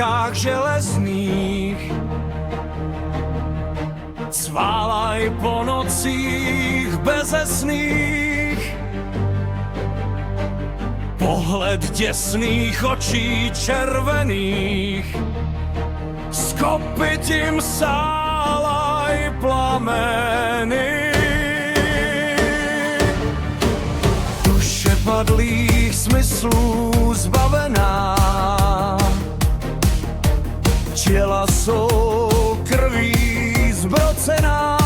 pohádkách železných. Cválaj po nocích bezesných, pohled děsných očí červených, s kopytím sálaj plameny. Duše padlých smyslů zbavená, těla jsou krví zbrocená.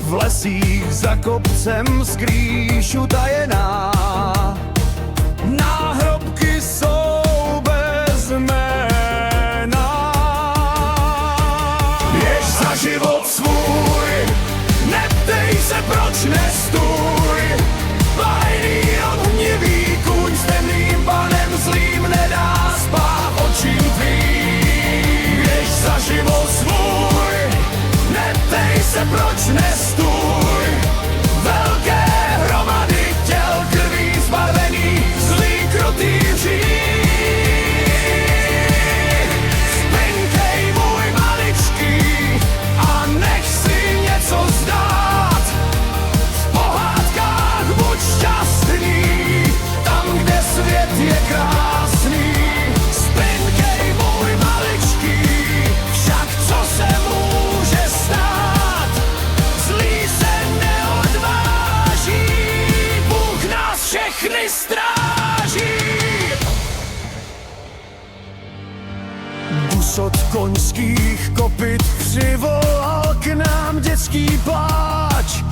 V lesích za kopcem skrýš utajená, náhrobky jsou bez jména. Běž za život svůj, neptej se, proč nestůj. Bajný ohnivý kůň s temným panem zlým nedá spát očím tvým. Běž za život svůj, neptej se, proč nestůj. Velké hromady těl krví zbarvený, zlý krutý řík. Spinkej můj maličký a nech si něco zdát. V pohádkách buď šťastný, tam, kde svět je krásný. Spinkej můj maličký, však co se může stát? Zlý se neodváží, Bůh nás všechny stráží. Busot koňských kopyt přivolal k nám dětský pláč.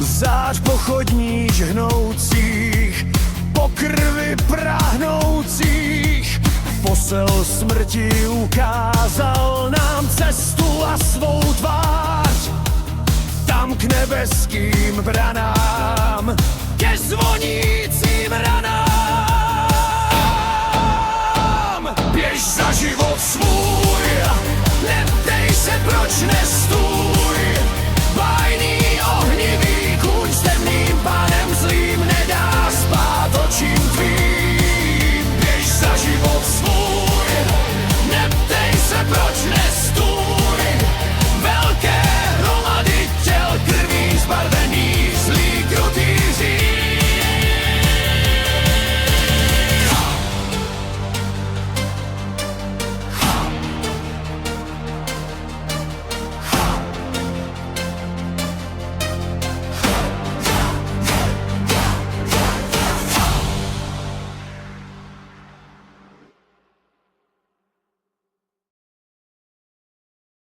Zář pochodní žhnoucích, po krvi prahnoucích. Posel smrti ukázal nám cestu a svou tvář. Tam k nebeským branám, ke zvonícím ranám. Běž za život svůj, neptej se, proč nestůj.